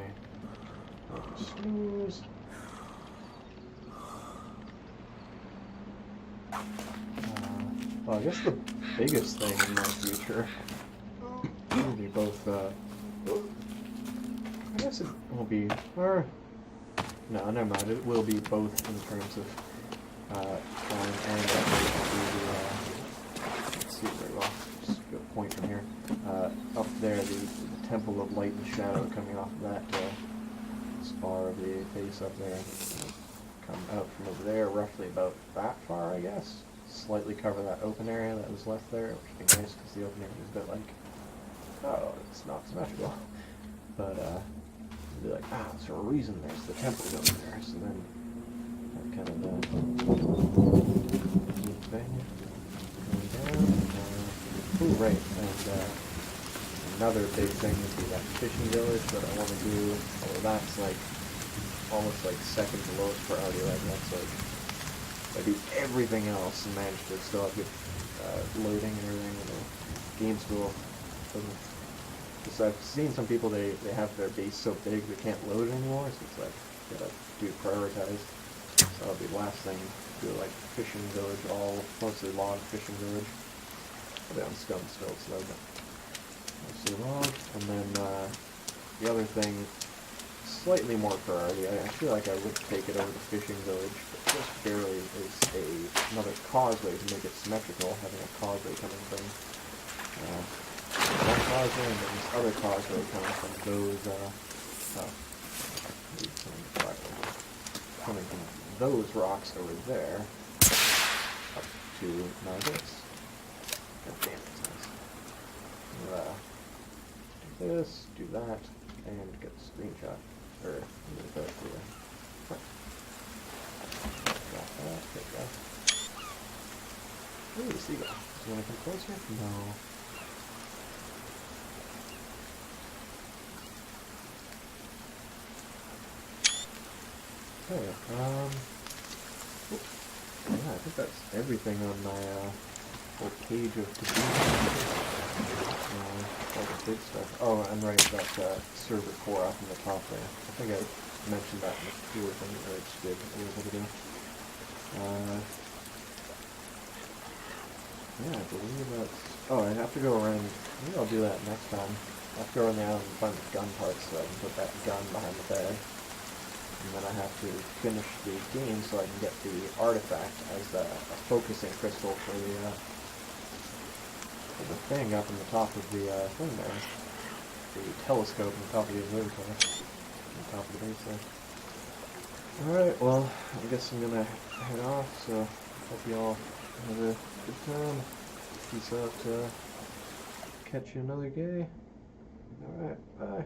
Well, I guess the biggest thing in my future will be both, I guess it will be, or, no, never mind, it will be both in terms of, time and let's see very well, just go point from here, up there, the Temple of Light and Shadow coming off of that, spar of the face up there, come out from over there, roughly about that far, I guess. Slightly cover that open area that was left there, which would be nice because the open area is a bit like, oh, it's not symmetrical. But, it'd be like, there's a reason there's the temple over there. So then, that kind of, thing going down. Oh, right, and, another big thing would be that fishing village that I want to do. Although that's like, almost like second to lowest priority, like that's like, I do everything else and manage to still have good loading and everything, and the game school doesn't. Because I've seen some people, they have their base so big they can't load it anymore, so it's like, gotta do prioritize. So that'll be the last thing, do like fishing village, mostly log fishing village. I'll be on scum still, so mostly log. And then the other thing, slightly more priority. I feel like I would take it over to fishing village, but just barely, is another causeway to make it symmetrical, having a causeway coming from one causeway and then this other causeway coming from those coming from those rocks over there up to now this. God damn, it's nice. Do this, do that, and get a screenshot. Or, move that to the front. Got that, there we go. Ooh, the seagull. Do you want to come closer? No. Okay, yeah, I think that's everything on my, whole page of to-do. All the big stuff. Oh, and right, that server core up in the top there. I think I mentioned that in the tour thing, or I just did a little bit ago. Yeah, I believe that's... Oh, I have to go around... Maybe I'll do that next time. I have to go around the island and find the gun parts so I can put that gun behind the bed. And then I have to finish the game so I can get the artifact as a focusing crystal for the thing up on the top of the thing there. The telescope on the top of the observatory. On the top of the base there. Alright, well, I guess I'm gonna head off, so hope you all have a good time. Peace out, catch you another day. Alright, bye.